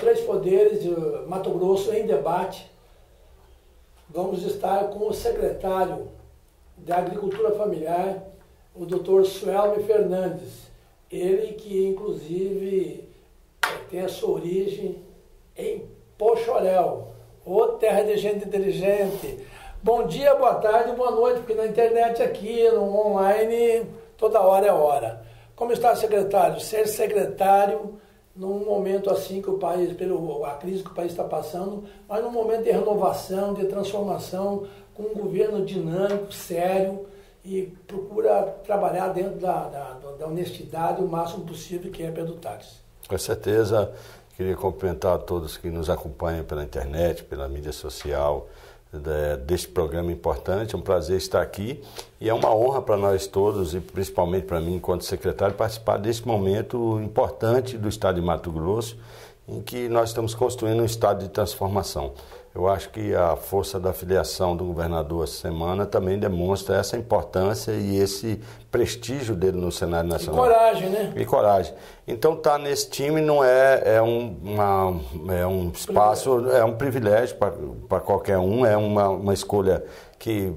Três Poderes de Mato Grosso em debate. Vamos estar com o secretário da Agricultura Familiar, o Dr. Suelme Fernandes. Ele que, inclusive, tem a sua origem em Poxoréu, ô terra de gente inteligente. Bom dia, boa tarde, boa noite, porque na internet aqui, no online, toda hora é hora. Como está, secretário? Ser secretário num momento assim que o país, a crise que o país está passando, mas num momento de renovação, de transformação, com um governo dinâmico, sério, e procura trabalhar dentro da honestidade o máximo possível, que é Pedro Taques. Com certeza, queria cumprimentar a todos que nos acompanham pela internet, pela mídia social, deste programa importante. É um prazer estar aqui e é uma honra para nós todos e principalmente para mim, enquanto secretário, participar deste momento importante do estado de Mato Grosso, em que nós estamos construindo um estado de transformação. Eu acho que a força da filiação do governador essa semana também demonstra essa importância e esse prestígio dele no cenário nacional. E coragem, né? E coragem. Então, estar nesse time não é um espaço, é um privilégio para qualquer um, é uma escolha que,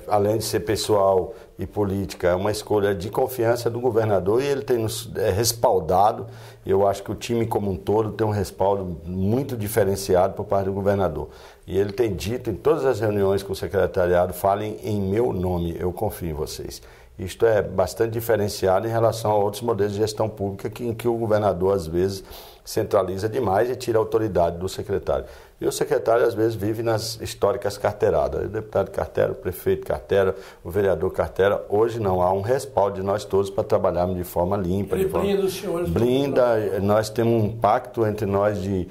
além de ser pessoal e política, é uma escolha de confiança do governador e ele tem nos respaldado. Eu acho que o time como um todo tem um respaldo muito diferenciado por parte do governador. E ele tem dito em todas as reuniões com o secretariado, falem em meu nome, eu confio em vocês. Isto é bastante diferenciado em relação a outros modelos de gestão pública em que o governador, às vezes, centraliza demais e tira a autoridade do secretário. E o secretário, às vezes, vive nas históricas carteiradas. O deputado carteira, o prefeito carteira, o vereador carteira. Hoje não, há um respaldo de nós todos para trabalharmos de forma limpa. Ele blinda os senhores. Blinda, nós temos um pacto entre nós de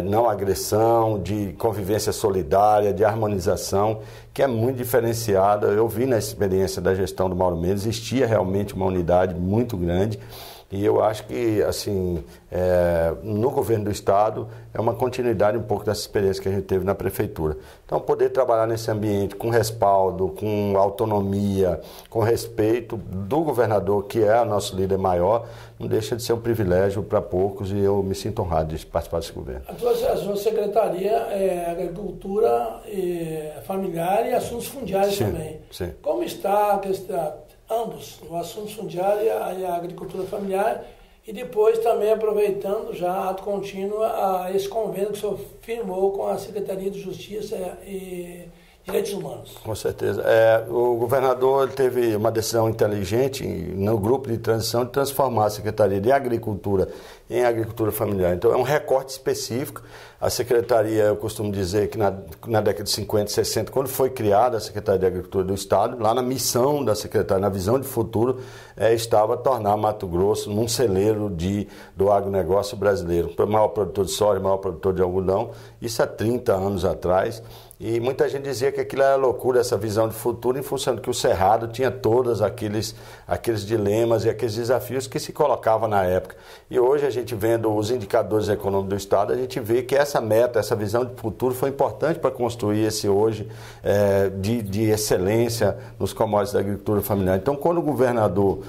não agressão, de convivência solidária, de harmonização, que é muito diferenciada. Eu vi na experiência da gestão do Mauro Mendes, existia realmente uma unidade muito grande. E eu acho que, assim, no governo do Estado, é uma continuidade um pouco dessa experiência que a gente teve na Prefeitura. Então, poder trabalhar nesse ambiente com respaldo, com autonomia, com respeito do governador, que é o nosso líder maior, não deixa de ser um privilégio para poucos e eu me sinto honrado de participar desse governo. A sua secretaria é Agricultura Familiar e Assuntos Fundiários também. Sim. Como está ambos, o assunto fundiário e a agricultura familiar, e depois também aproveitando já ato contínuo a esse convênio que o senhor firmou com a Secretaria de Justiça e Direitos Humanos? Com certeza. O governador teve uma decisão inteligente no grupo de transição de transformar a Secretaria de Agricultura em Agricultura Familiar. Então, é um recorte específico. A Secretaria, eu costumo dizer que na década de 50 e 60, quando foi criada a Secretaria de Agricultura do Estado, lá na missão da Secretaria, na visão de futuro, estava tornar Mato Grosso num celeiro do agronegócio brasileiro. O maior produtor de soja, o maior produtor de algodão, isso há 30 anos atrás. E muita gente dizia que aquilo era loucura, essa visão de futuro, em função de que o Cerrado tinha todos aqueles dilemas e aqueles desafios que se colocavam na época. E hoje, a gente vendo os indicadores econômicos do Estado, a gente vê que essa meta, essa visão de futuro foi importante para construir esse hoje de excelência nos commodities da agricultura familiar. Então, quando o governador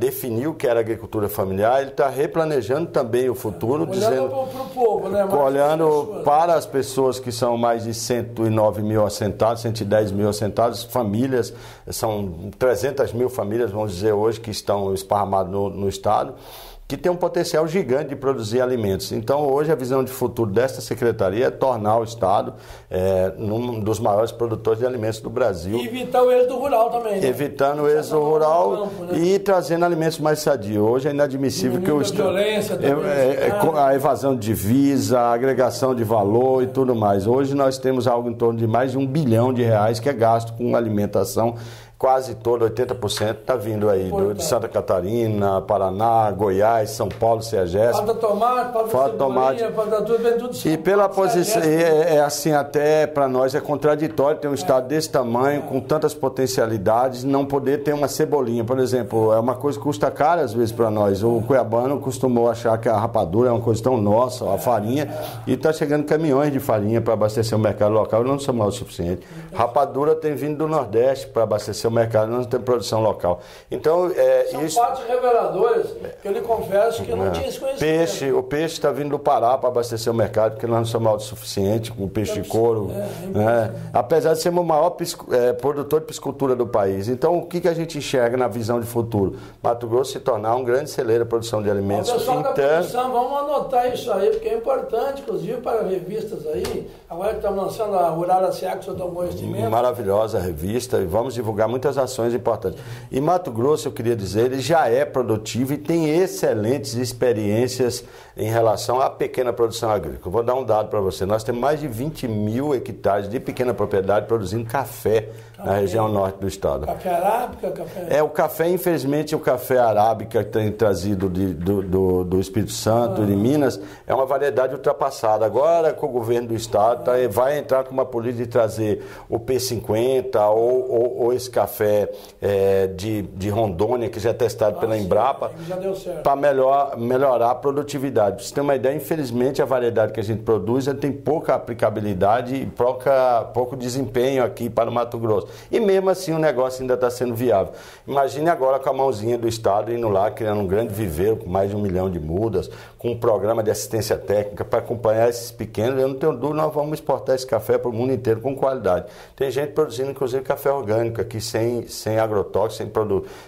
definiu que era agricultura familiar, ele está replanejando também o futuro, olhando para o povo, né? Olhando para as pessoas que são mais de 109 mil assentados, 110 mil assentados, famílias, são 300 mil famílias, vamos dizer hoje, que estão esparramadas no estado, que tem um potencial gigante de produzir alimentos. Então, hoje, a visão de futuro desta secretaria é tornar o Estado um dos maiores produtores de alimentos do Brasil. E evitar o êxodo rural também, né? Evitando o êxodo rural campo, né? E trazendo alimentos mais sadios. Hoje é inadmissível que o Estado... a evasão de divisa, a agregação de valor e tudo mais. Hoje nós temos algo em torno de mais de R$1 bilhão que é gasto com alimentação. Quase todo, 80%, está vindo aí de Santa Catarina, Paraná, Goiás, São Paulo, Ceagesp. Falta tomate, falta tudo, vem tudo. E pela posição, assim, até para nós é contraditório ter um estado desse tamanho, com tantas potencialidades, não poder ter uma cebolinha. Por exemplo, é uma coisa que custa caro às vezes para nós. O cuiabano costumou achar que a rapadura é uma coisa tão nossa, a farinha, e está chegando caminhões de farinha para abastecer o mercado local, e não somos o suficiente. Rapadura tem vindo do Nordeste para abastecer o mercado, nós não temos produção local. Então, são isso... fatos reveladores que eu lhe confesso que eu não tinha esse conhecimento. O peixe está vindo do Pará para abastecer o mercado, porque nós não somos autossuficientes com o peixe de couro. Apesar de sermos o maior produtor de piscicultura do país. Então, o que a gente enxerga na visão de futuro? Mato Grosso se tornar um grande celeiro de produção de alimentos. O pessoal da produção, vamos anotar isso aí, porque é importante, inclusive para revistas aí. Agora que estamos lançando a Rural S.A., que o senhor tomou investimento. Maravilhosa revista, e vamos divulgar muitas ações importantes. E Mato Grosso, eu queria dizer, ele já é produtivo e tem excelentes experiências em relação à pequena produção agrícola. Vou dar um dado para você. Nós temos mais de 20 mil hectares de pequena propriedade produzindo café na região norte do estado. Café arábica? O café, infelizmente, o café arábica que tem trazido do Espírito Santo e de Minas, é uma variedade ultrapassada. Agora, com o governo do estado, vai entrar com uma política de trazer o P50 ou esse café de Rondônia, que já é testado pela Embrapa, para melhorar a produtividade. Para você ter uma ideia, infelizmente, a variedade que a gente produz tem pouca aplicabilidade e pouco desempenho aqui para o Mato Grosso. E mesmo assim o negócio ainda está sendo viável. Imagine agora com a mãozinha do estado indo lá, criando um grande viveiro com mais de 1 milhão de mudas, com um programa de assistência técnica para acompanhar esses pequenos. Eu não tenho dúvida, nós vamos exportar esse café para o mundo inteiro com qualidade. Tem gente produzindo, inclusive, café orgânico aqui, sem agrotóxico,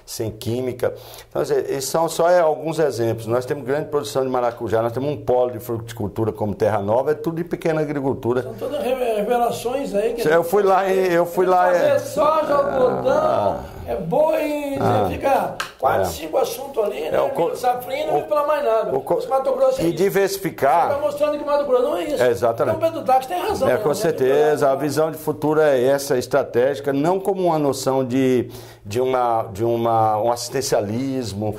sem química. Então, esses são só alguns exemplos. Nós temos grande produção de maracujá, nós temos um polo de fruticultura como Terra Nova, é tudo de pequena agricultura. São todas revelações aí. Que eu fui lá. Soja, algodão, boi, fica 4, 5 assuntos ali, né? Safrinha, não me fala mais nada. Mato Grosso e diversificar. Você está mostrando que Mato Grosso não é isso. Exatamente. Então, Pedro Dax tem razão. Com certeza. A visão de futuro é essa, estratégica, não como uma noção de um assistencialismo,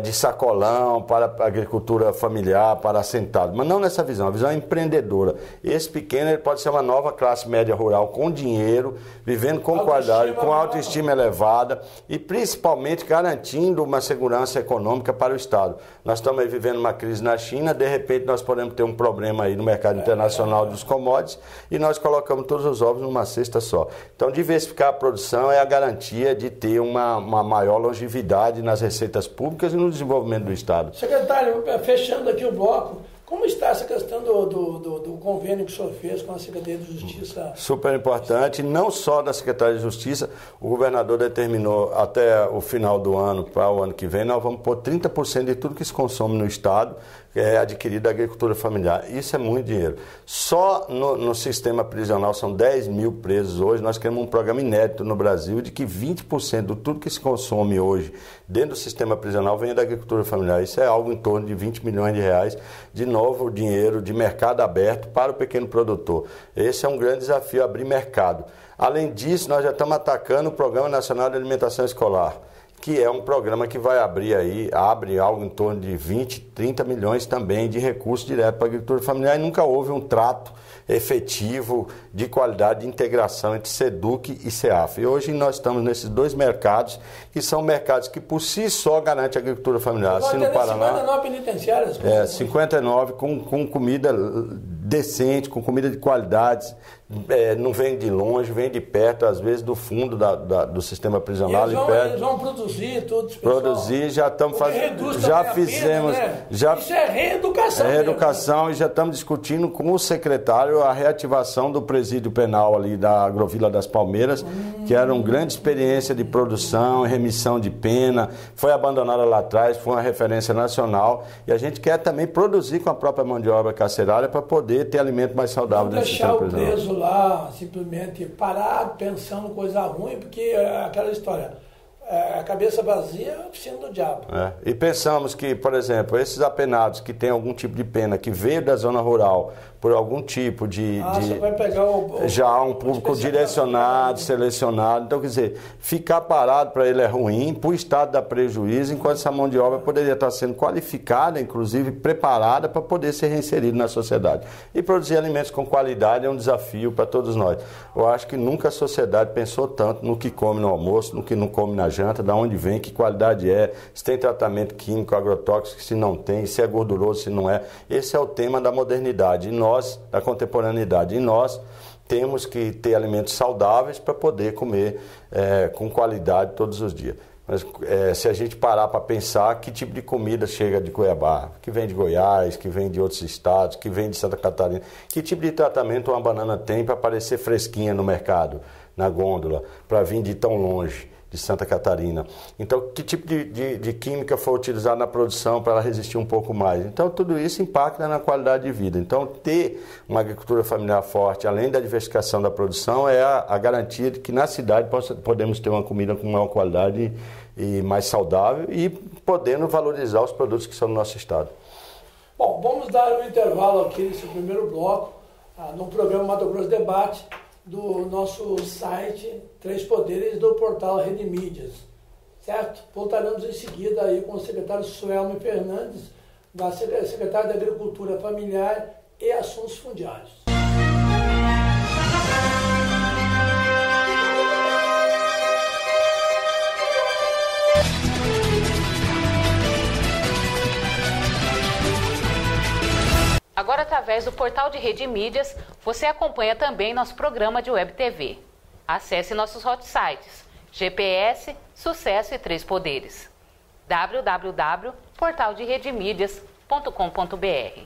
de sacolão para a agricultura familiar, para assentado. Mas não nessa visão. A visão é empreendedora. Esse pequeno ele pode ser uma nova classe média rural com dinheiro, vivendo com qualidade, com autoestima elevada e principalmente garantindo uma segurança econômica para o Estado. Nós estamos aí vivendo uma crise na China, de repente nós podemos ter um problema aí no mercado internacional dos commodities e nós colocamos todos os ovos numa cesta só. Então, diversificar a produção é a garantia de ter uma maior longevidade nas receitas públicas e no desenvolvimento do Estado. Secretário, fechando aqui o bloco, como está essa questão do convênio que o senhor fez com a Secretaria de Justiça? Super importante, não só da Secretaria de Justiça, o governador determinou até o final do ano, para o ano que vem, nós vamos pôr 30% de tudo que se consome no Estado adquirido da agricultura familiar. Isso é muito dinheiro. Só no sistema prisional são 10 mil presos hoje. Nós queremos um programa inédito no Brasil de que 20% de tudo que se consome hoje dentro do sistema prisional venha da agricultura familiar. Isso é algo em torno de 20 milhões de reais de novo dinheiro de mercado aberto para o pequeno produtor. Esse é um grande desafio, abrir mercado. Além disso, nós já estamos atacando o Programa Nacional de Alimentação Escolar, que é um programa que vai abre algo em torno de 20, 30 milhões também de recursos direto para a agricultura familiar e nunca houve um trato efetivo, de qualidade, de integração entre SEDUC e SEAF. E hoje nós estamos nesses dois mercados, que são mercados que por si só garantem a agricultura familiar. Assim no Paraná, 59 penitenciárias. 59 com comida decente, com comida de qualidade, não vem de longe, vem de perto, às vezes do fundo do sistema prisional. Eles vão produzir tudo. Produzir, já estamos fazendo, já fizemos. Pena, né? Isso é reeducação. Reeducação e já estamos discutindo com o secretário a reativação do presídio penal ali da Agrovila das Palmeiras, que era uma grande experiência de produção, remissão de pena, foi abandonada lá atrás, foi uma referência nacional e a gente quer também produzir com a própria mão de obra carcerária para poder ter alimento mais saudável nesse sistema prisional. Não deixar o preso lá simplesmente parado, pensando coisa ruim, porque é aquela história. A cabeça vazia, oficina do diabo. E pensamos que, por exemplo, esses apenados que têm algum tipo de pena, que veio da zona rural por algum tipo você vai pegar já um público direcionado, selecionado. Então, quer dizer, ficar parado para ele é ruim, para o Estado dá prejuízo, enquanto essa mão de obra poderia estar sendo qualificada, inclusive preparada para poder ser reinserida na sociedade. E produzir alimentos com qualidade é um desafio para todos nós. Eu acho que nunca a sociedade pensou tanto no que come no almoço, no que não come na janta, da onde vem, que qualidade é, se tem tratamento químico, agrotóxico, se não tem, se é gorduroso, se não é. Esse é o tema da modernidade. E nós nós, da contemporaneidade, e nós temos que ter alimentos saudáveis para poder comer com qualidade todos os dias. Mas se a gente parar para pensar que tipo de comida chega de Cuiabá, que vem de Goiás, que vem de outros estados, que vem de Santa Catarina, que tipo de tratamento uma banana tem para aparecer fresquinha no mercado, na gôndola, para vir de tão longe, de Santa Catarina. Então, que tipo de química foi utilizada na produção para ela resistir um pouco mais? Então, tudo isso impacta na qualidade de vida. Então, ter uma agricultura familiar forte, além da diversificação da produção, é a garantia de que na cidade podemos ter uma comida com maior qualidade e mais saudável e podendo valorizar os produtos que são do nosso estado. Bom, vamos dar um intervalo aqui nesse primeiro bloco, no programa Mato Grosso Debate, do nosso site Três Poderes, do portal Rede Mídias, certo? Voltaremos em seguida aí com o secretário Suelme Fernandes, da Secretaria de Agricultura Familiar e Assuntos Fundiários. Agora, através do portal de Rede Mídias, você acompanha também nosso programa de Web TV. Acesse nossos hot sites, GPS, Sucesso e Três Poderes. www.portalderedemídias.com.br.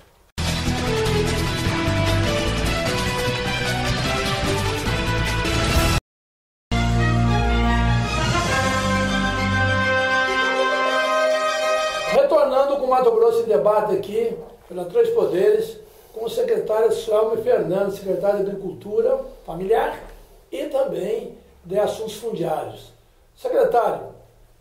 Retornando com o Mato Grosso em Debate aqui, pela Três Poderes, com o secretário Suelme Fernandes, secretário de Agricultura Familiar e também de Assuntos Fundiários. Secretário,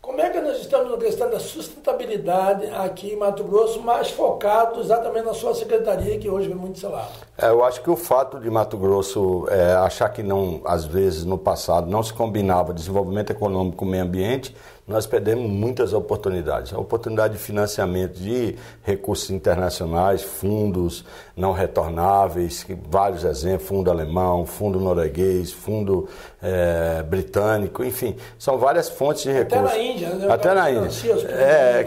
como é que nós estamos na questão da sustentabilidade aqui em Mato Grosso, mais focado exatamente na sua secretaria, que hoje vem muito selado? Eu acho que o fato de Mato Grosso achar que não, às vezes no passado, não se combinava desenvolvimento econômico com o meio ambiente, nós perdemos muitas oportunidades. A oportunidade de financiamento de recursos internacionais, fundos não retornáveis, vários exemplos, fundo alemão, fundo norueguês, fundo britânico, enfim, são várias fontes de recursos. Até na Índia, né? Até na Índia.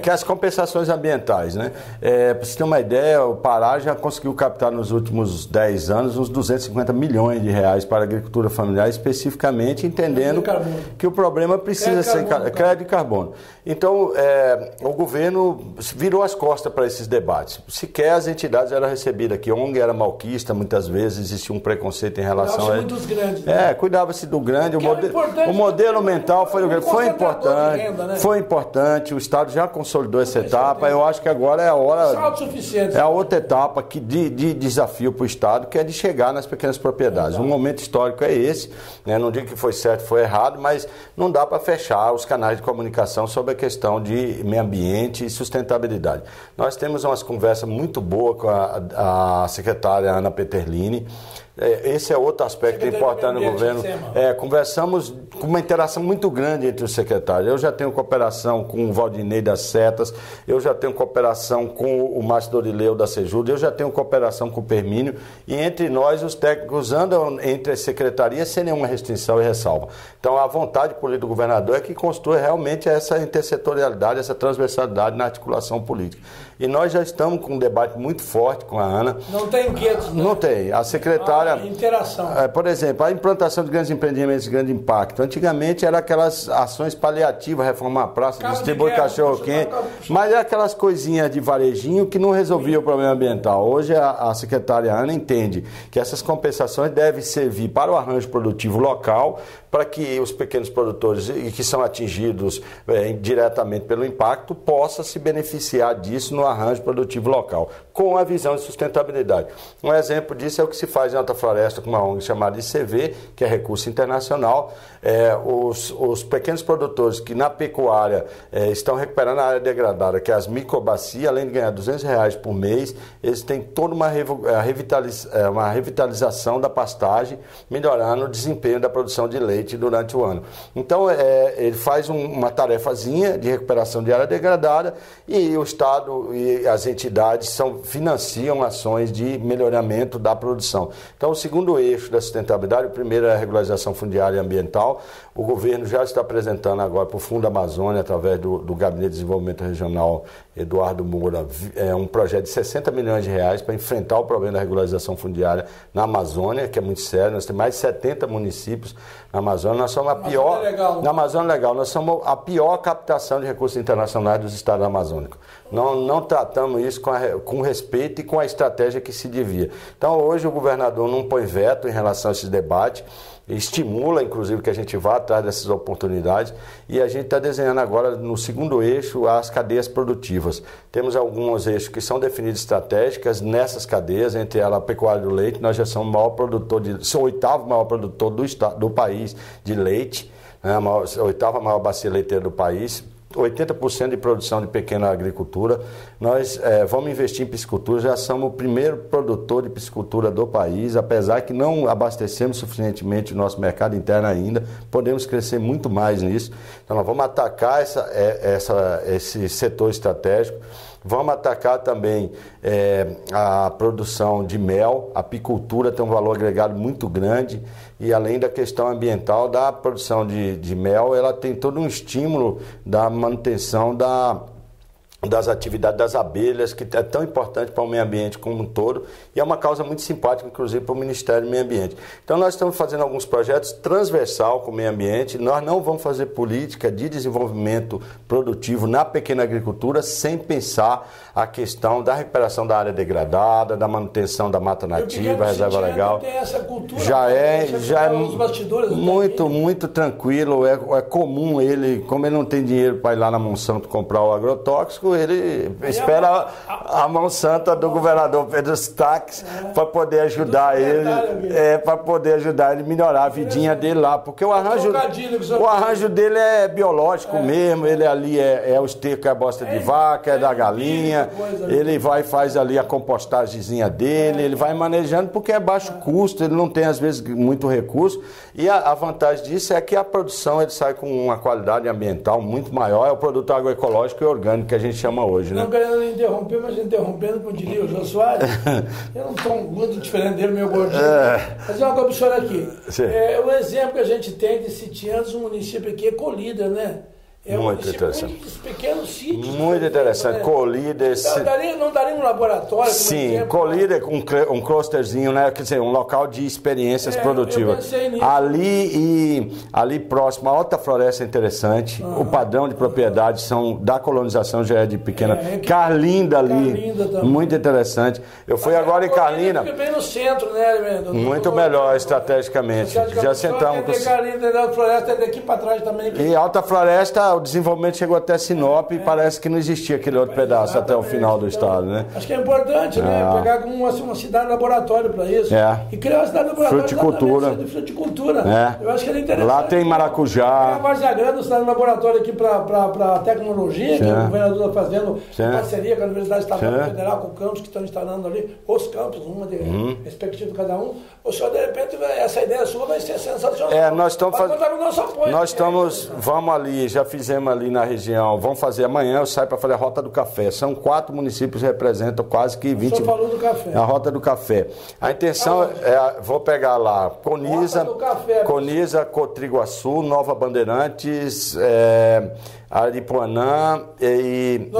Que as compensações ambientais, né? Para você ter uma ideia, o Pará já conseguiu captar nos últimos 10 anos uns 250 milhões de reais para a agricultura familiar, especificamente entendendo que o problema precisa ser crédito de carbono. Então, o governo virou as costas para esses debates. Sequer as entidades eram recebidas aqui. A ONG era malquista, muitas vezes existia um preconceito em relação a ele. Dos grandes, né? Cuidava-se do grande. O modelo mental foi importante. Renda, né? Foi importante. O Estado já consolidou essa etapa. Eu acho que agora é a hora. É a outra etapa de desafio para o Estado, que é de chegar nas pequenas propriedades. O momento histórico é esse. Né? Não digo que foi certo, foi errado, mas não dá para fechar os canais de comunicação sobre a questão de meio ambiente e sustentabilidade. Nós temos umas conversas muito boas com a secretária Ana Peterlini. Esse é outro aspecto importante no governo. Conversamos com uma interação muito grande entre os secretários. Eu já tenho cooperação com o Valdinei das Setas, eu já tenho cooperação com o Márcio Dorileu da Sejuda, eu já tenho cooperação com o Permínio, e entre nós os técnicos andam entre as secretarias sem nenhuma restrição e ressalva. Então a vontade política do governador é que construa realmente essa intersetorialidade, essa transversalidade na articulação política. E nós já estamos com um debate muito forte com a Ana. Não tem inquietos, né? Não tem. A secretária... interação. Por exemplo, a implantação de grandes empreendimentos de grande impacto. Antigamente era aquelas ações paliativas, reformar a praça, distribuir cachorro-quente, mas era aquelas coisinhas de varejinho que não resolvia o problema ambiental. Hoje a secretária Ana entende que essas compensações devem servir para o arranjo produtivo local, para que os pequenos produtores que são atingidos diretamente pelo impacto possam se beneficiar disso no arranjo produtivo local, com a visão de sustentabilidade. Um exemplo disso é o que se faz em Alta Floresta com uma ONG chamada ICV, que é Recurso Internacional. Os pequenos produtores que na pecuária estão recuperando a área degradada, que é as microbacias, além de ganhar R$200 por mês, eles têm toda uma revitalização da pastagem, melhorando o desempenho da produção de leite durante o ano. Então, ele faz uma tarefazinha de recuperação de área degradada, e o Estado e as entidades financiam ações de melhoramento da produção. Então, o segundo eixo da sustentabilidade, o primeiro é a regularização fundiária e ambiental. O governo já está apresentando agora para o Fundo Amazônia, através do Gabinete de Desenvolvimento Regional Eduardo Moura, um projeto de 60 milhões de reais para enfrentar o problema da regularização fundiária na Amazônia, que é muito sério. Nós temos mais de 70 municípios na Amazônia. Nós somos na Amazônia Legal, nós somos a pior captação de recursos internacionais dos estados amazônicos. Não tratamos isso com respeito e com a estratégia que se devia. Então, hoje o governador não põe veto em relação a esses debates, estimula, inclusive, que a gente vá atrás dessas oportunidades, e a gente está desenhando agora, no segundo eixo, as cadeias produtivas. Temos alguns eixos que são definidos estratégicas nessas cadeias, entre elas a pecuária do leite. Nós já somos o maior produtor, o oitavo maior produtor do país de leite, né? A oitava maior bacia leiteira do país. 80% de produção de pequena agricultura. Nós vamos investir em piscicultura, já somos o primeiro produtor de piscicultura do país, apesar que não abastecemos suficientemente o nosso mercado interno ainda, podemos crescer muito mais nisso. Então nós vamos atacar esse setor estratégico. Vamos atacar também a produção de mel. A apicultura tem um valor agregado muito grande, e além da questão ambiental da produção de mel, ela tem todo um estímulo da manutenção das atividades das abelhas, que é tão importante para o meio ambiente como um todo, e é uma causa muito simpática, inclusive, para o Ministério do Meio Ambiente. Então, nós estamos fazendo alguns projetos transversal com o meio ambiente. Nós não vamos fazer política de desenvolvimento produtivo na pequena agricultura sem pensar a questão da recuperação da área degradada, da manutenção da mata nativa, reserva legal. Tem essa cultura, já é muito tranquilo. É comum ele, como ele não tem dinheiro para ir lá na Monsanto comprar o agrotóxico, ele espera a Monsanto do governador Pedro Stax para poder ajudar para poder ajudar ele a melhorar a vidinha dele lá, porque o arranjo dele é biológico mesmo. Ele ali é o esterco, é a bosta de vaca, é da galinha. Ele vai e faz ali a compostagemzinha dele, ele vai manejando, porque é baixo custo, ele não tem às vezes muito recurso, e a vantagem disso é que a produção ele sai com uma qualidade ambiental muito maior. É o produto agroecológico e orgânico que a gente chama hoje, né? Não querendo interromper, mas interrompendo, como diria o Jô Soares, eu não estou muito diferente dele, meu gordinho. Mas é uma coisa para o senhor aqui. O exemplo que a gente tem de Sitianos, um município aqui é Colíder, né? Muito interessante. Muitos pequenos sítios. Muito interessante. Né? Colíder. Não daria um laboratório? Sim, exemplo, Colíder com um clusterzinho, né? Quer dizer, um local de experiências produtivas. Eu pensei nisso. Ali próximo, a Alta Floresta é interessante. O padrão de propriedade da colonização já é de pequena. Carlinda ali. Muito interessante. Eu fui agora em Carlinda. Fica bem no centro, né? Muito melhor estrategicamente. Já sentamos com. Carlinda, Alta Floresta é daqui para trás também. E Alta Floresta, o desenvolvimento chegou até Sinop, e parece que não existia aquele outro pedaço até o final do estado, né? Acho que é importante, né? Pegar uma cidade laboratório para isso. E criar uma cidade laboratório de fruticultura. Eu acho que é interessante. Lá tem maracujá. A Várzea Grande, uma cidade laboratório aqui para tecnologia, que o governador está fazendo em parceria com a Universidade Estadual Federal, com campos que estão instalando ali, os campos, uma de respectivo cada um. O senhor, de repente, essa ideia sua vai ser sensacional. Nós estamos fazendo. Nós estamos, vamos ali, já fizemos ali na região, vamos fazer amanhã, eu saio para fazer a Rota do Café. São 4 municípios que representam quase que 20. O senhor falou do café. A Rota do Café. A intenção vou pegar lá Coniza, Cotriguaçu, Nova Bandeirantes, Aripuanã e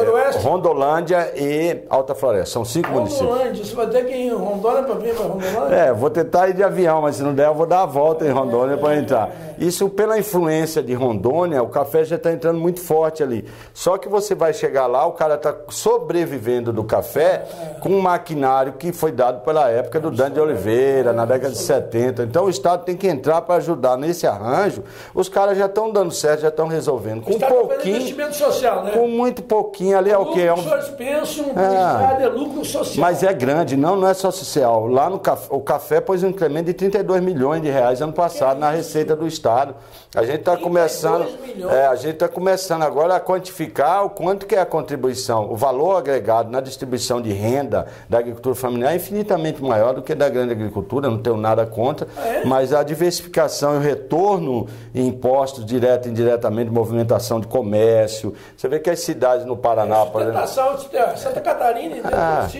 Rondolândia e Alta Floresta. São 5 municípios. Rondolândia, você vai ter que ir em Rondônia para vir para Rondolândia? Vou tentar ir de avião, mas se não der, eu vou dar a volta em Rondônia para entrar. Isso, pela influência de Rondônia, o café já está entrando muito forte ali. Só que você vai chegar lá, o cara está sobrevivendo do café com um maquinário que foi dado pela época do Dante de Oliveira, na década de 70. Então o Estado tem que entrar para ajudar nesse arranjo. Os caras já estão dando certo, já estão resolvendo. Com investimento social, né? Com muito pouquinho ali é o quê? Os senhores pensam que o Estado é lucro social. Mas é grande, não é só social. Lá no café, o café pôs um incremento de 32 milhões de reais ano passado na receita do Estado. A gente está começando agora a quantificar o quanto que é a contribuição, o valor agregado na distribuição de renda da agricultura familiar é infinitamente maior do que da grande agricultura, não tenho nada contra, mas a diversificação e o retorno em impostos direto e indiretamente, movimentação de comércio, comércio. Você vê que as cidades no Paraná, por exemplo... Santa Catarina...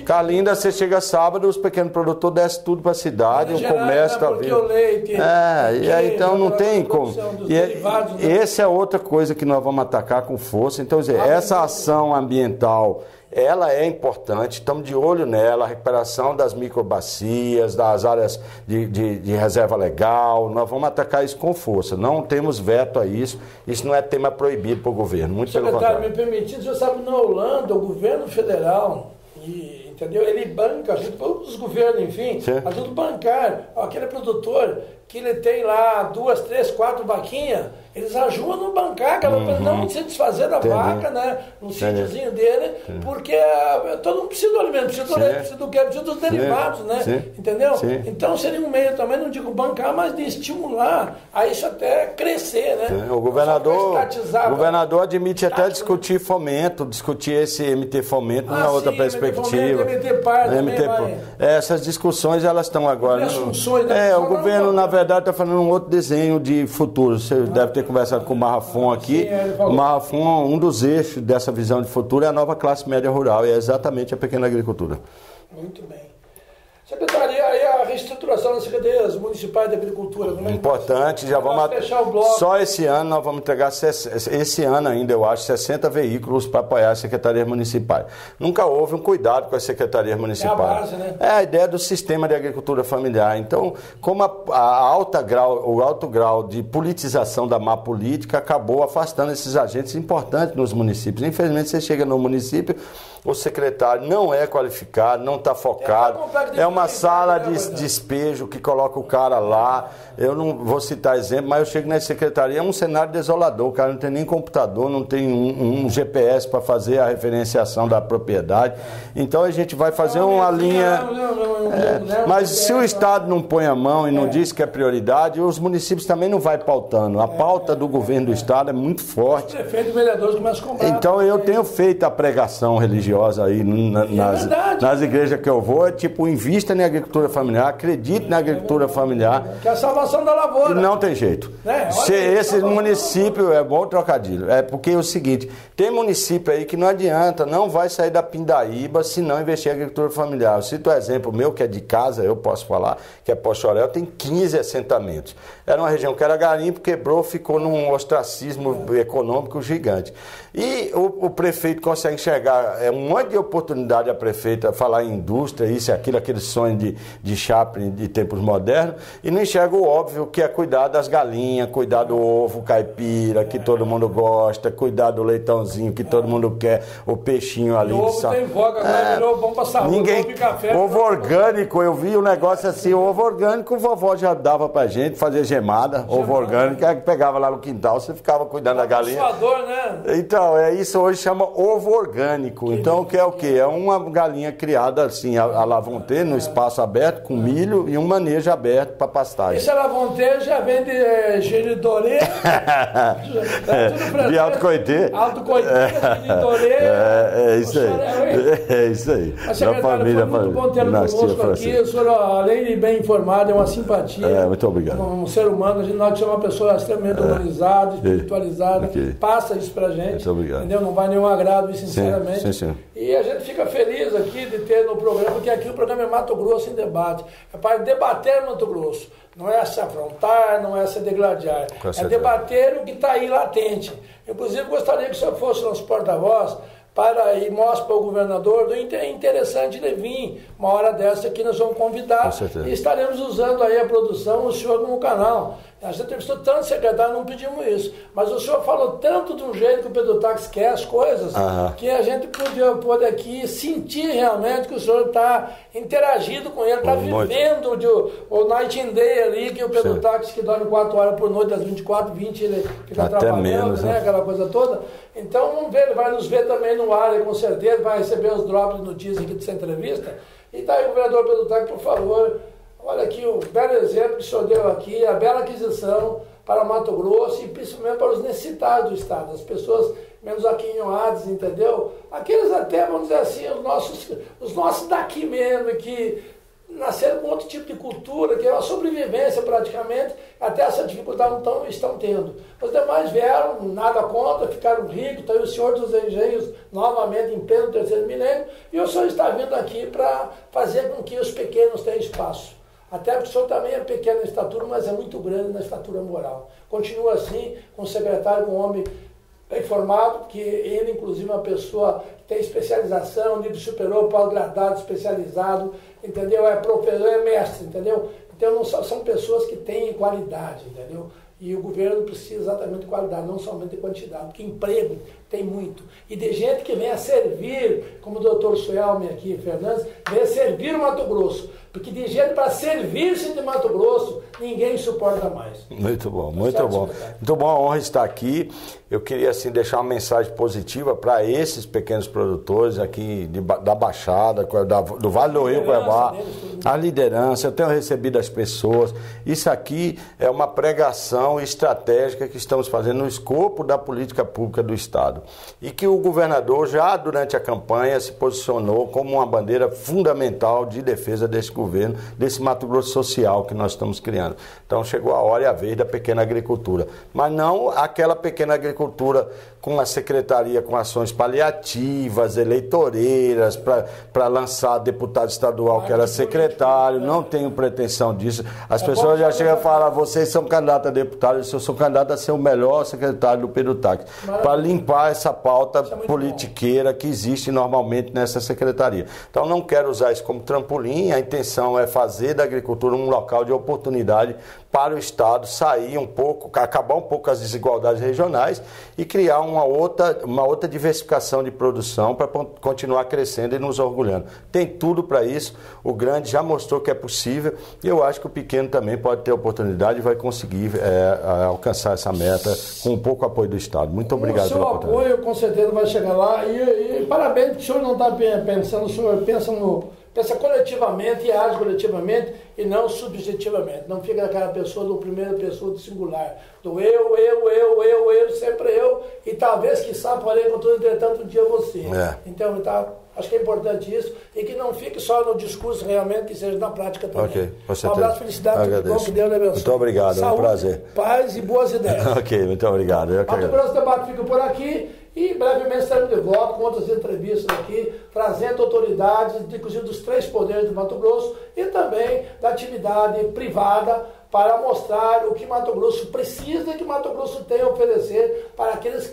Carlinda, você chega sábado, os pequenos produtores descem tudo para a cidade, o comércio está vindo. O leite... E aí então não tem como. Derivados, né? Essa é outra coisa que nós vamos atacar com força. Então, essa ação ambiental, ela é importante, estamos de olho nela, a recuperação das microbacias, das áreas de reserva legal, nós vamos atacar isso com força, não temos veto a isso não é tema proibido para o governo, muito pelo contrário. Secretário, me permitindo, você sabe, na Holanda, o governo federal, entendeu? Ele banca, os governos, enfim, ajuda bancar, aquele produtor que ele tem lá 2, 3, 4 vaquinhas, eles ajudam a bancar, não se desfazer da vaca, né? No sítiozinho dele, porque todo mundo precisa do alimento, precisa do leite, precisa do quê? Precisa dos derivados, né? Entendeu? Então seria um meio também, não digo bancar, mas de estimular a isso até crescer, né? O governador admite até discutir fomento, discutir esse MT Fomento numa outra perspectiva. MT Par também vai. Essas discussões, elas estão agora. O governo, na verdade, está fazendo um outro desenho de futuro. Você deve ter conversado com o Marrafon aqui. O Marrafon, um dos eixos dessa visão de futuro é a nova classe média rural, e é exatamente a pequena agricultura. Muito bem. Secretaria, aí a reestruturação das secretarias municipais de agricultura. Importante, já vamos fechar o bloco. Só esse ano nós vamos entregar, esse ano ainda, eu acho, 60 veículos para apoiar as secretarias municipais. Nunca houve um cuidado com as secretarias municipais. É a base, né? É a ideia do sistema de agricultura familiar. Então, como o alto grau de politização da má política acabou afastando esses agentes importantes nos municípios. Infelizmente, você chega no município, o secretário não é qualificado, não está focado, é uma sala de despejo que coloca o cara lá. Eu não vou citar exemplo, mas eu chego na secretaria, é um cenário desolador, o cara não tem nem computador, não tem um GPS para fazer a referenciação da propriedade. Então a gente vai fazer uma linha... Mas se o Estado não põe a mão e não diz que é prioridade, os municípios também não vai pautando. A pauta do governo do Estado é muito forte. Os prefeitos e vereadores começam a comprar. Então eu tenho feito a pregação religiosa aí nas igrejas que eu vou, é tipo, invista na agricultura familiar, acredite na agricultura familiar. Que é a salvação da lavoura. Não tem jeito. Esse município, é bom trocadilho, é porque é o seguinte, tem município aí que não adianta, não vai sair da pindaíba se não investir em agricultura familiar. Eu cito o exemplo meu, que é de casa, eu posso falar, que é Pochorel, tem 15 assentamentos. Era uma região que era garimpo, quebrou, ficou num ostracismo econômico gigante. E o prefeito consegue enxergar um monte de oportunidade a prefeita falar em indústria, isso e aquilo, aquele sonho de Chaplin de tempos modernos, e não enxerga o óbvio, que é cuidar das galinhas, cuidar do ovo caipira, que todo mundo gosta, cuidar do leitãozinho, que todo mundo quer, o peixinho ali. O ovo tem voga, agora virou bom pra saúde, ovo e café. Ovo orgânico, eu vi um negócio assim, ovo orgânico, o vovó já dava pra gente fazer gemada, ovo orgânico, que pegava lá no quintal, você ficava cuidando da galinha. Né? Então, isso hoje chama ovo orgânico. Então, que é o quê? É uma galinha criada assim, a lavonte, no espaço aberto, com milho e um manejo aberto para pastagem. Esse lavonte já vem de geridorê. De alto coitê. Alto coitê, geridorê. É isso aí. É isso aí. A secretária, foi muito bom ter conosco aqui. O senhor, além de bem informado, é uma simpatia. Muito obrigado. Um ser humano, nós somos uma pessoa extremamente humanizada, espiritualizada. Passa isso pra gente. Muito obrigado. Entendeu? Não vai nenhum agrado, sinceramente. Sim. E a gente fica feliz aqui de ter no programa, porque aqui o programa é Mato Grosso em Debate. É para debater Mato Grosso. Não é se afrontar, não é se degladiar. É debater o que está aí latente. Inclusive, gostaria que o senhor fosse nosso porta-voz para ir mostrar para o governador, é interessante ele vir uma hora dessa aqui, nós vamos convidar e estaremos usando aí a produção, o senhor no canal. A gente entrevistou tanto secretário, não pedimos isso, mas o senhor falou tanto de um jeito que o Pedro Táxi quer as coisas, que a gente pode aqui sentir realmente que o senhor está interagindo com ele, está vivendo o Night and Day ali, que o Pedro Táxi que dorme 4 horas por noite, das 24, 20 ele fica até trabalhando, menos, né? Aquela coisa toda. Então vamos ver, ele vai nos ver também no ar, com certeza, vai receber os drops de notícias aqui dessa entrevista. E daí o governador Pedro Táxi, por favor, olha aqui o belo exemplo que o senhor deu aqui, a bela aquisição para Mato Grosso e principalmente para os necessitados do Estado, as pessoas menos aquinhoadas, entendeu? Aqueles até, vamos dizer assim, os nossos daqui mesmo, que nasceram com outro tipo de cultura, que é uma sobrevivência praticamente, até essa dificuldade então estão tendo. Os demais vieram, nada contra, ficaram ricos, então o senhor dos engenhos novamente em pleno terceiro milênio, e o senhor está vindo aqui para fazer com que os pequenos tenham espaço. Até porque o senhor também é pequeno na estatura, mas é muito grande na estatura moral. Continua assim, com o secretário, com um homem bem formado, que ele, inclusive, é uma pessoa que tem especialização, nível superior, pós-gradado, especializado, entendeu? É professor, é mestre, entendeu? Então, não são pessoas que têm qualidade, entendeu? E o governo precisa exatamente de qualidade, não somente de quantidade, porque emprego tem muito. E de gente que vem a servir, como o doutor Suelme aqui, Fernandes, vem a servir o Mato Grosso. Porque de gente para servir-se de Mato Grosso, ninguém suporta mais. Muito bom, muito bom. Muito bom, a honra estar aqui. Eu queria assim deixar uma mensagem positiva para esses pequenos produtores aqui da Baixada, do Vale do Rio Cuiabá, a liderança. Eu tenho recebido as pessoas. Isso aqui é uma pregação estratégica que estamos fazendo no escopo da política pública do Estado. E que o governador já durante a campanha se posicionou como uma bandeira fundamental de defesa desse governo, desse Mato Grosso social que nós estamos criando. Então chegou a hora e a vez da pequena agricultura, mas não aquela pequena agricultura com a secretaria com ações paliativas, eleitoreiras, para lançar deputado estadual que era secretário, não tenho pretensão disso. As pessoas já chegam a falar, vocês são candidatos a deputado, eu sou candidato a ser o melhor secretário do Pedutac, para limpar essa pauta politiqueira que existe normalmente nessa secretaria. Então não quero usar isso como trampolim, a intenção é fazer da agricultura um local de oportunidade para o Estado sair um pouco, acabar um pouco as desigualdades regionais e criar uma outra diversificação de produção para continuar crescendo e nos orgulhando. Tem tudo para isso, o grande já mostrou que é possível e eu acho que o pequeno também pode ter oportunidade e vai conseguir alcançar essa meta com um pouco apoio do Estado. Muito obrigado pela oportunidade. O seu apoio com certeza vai chegar lá e parabéns, porque o senhor não está pensando, o senhor pensa coletivamente e age coletivamente e não subjetivamente. Não fica aquela pessoa do primeira pessoa do singular, do eu, sempre eu, e talvez, quiçá, porém, contudo, entretanto, um dia você. Então, acho que é importante isso, e que não fique só no discurso realmente, que seja na prática também. Ok, com certeza. Um abraço, felicidade, tudo bom, que Deus lhe abençoe. Muito obrigado, saúde, é um prazer. Paz e boas ideias. Ok, muito obrigado. Mato Grosso Debate fica por aqui. E brevemente estaremos de volta com outras entrevistas aqui, trazendo autoridades, inclusive dos 3 poderes do Mato Grosso e também da atividade privada para mostrar o que Mato Grosso precisa e que Mato Grosso tem a oferecer para aqueles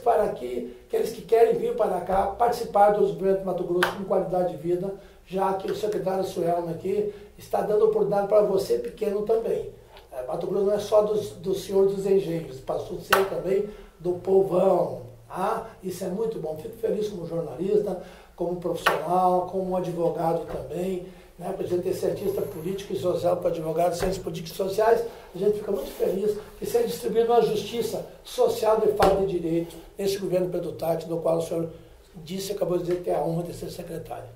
que querem vir para cá participar do desenvolvimento de Mato Grosso com qualidade de vida, já que o secretário Suelme aqui está dando oportunidade para você pequeno também. Mato Grosso não é só do senhor dos engenhos, passou a ser também do povão. Isso é muito bom. Fico feliz como jornalista, como profissional, como advogado também, né? Por exemplo, ter cientista político e social para advogados, ciências políticas e sociais, a gente fica muito feliz que seja distribuída uma justiça social de fato e direito nesse governo Pedutac, do qual o senhor disse, acabou de dizer que tem a honra de ser secretário.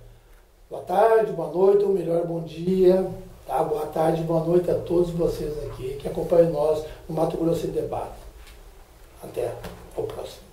Boa tarde, boa noite, ou melhor, bom dia. Boa tarde, boa noite a todos vocês aqui que acompanham nós no Mato Grosso em Debate. Até o próximo.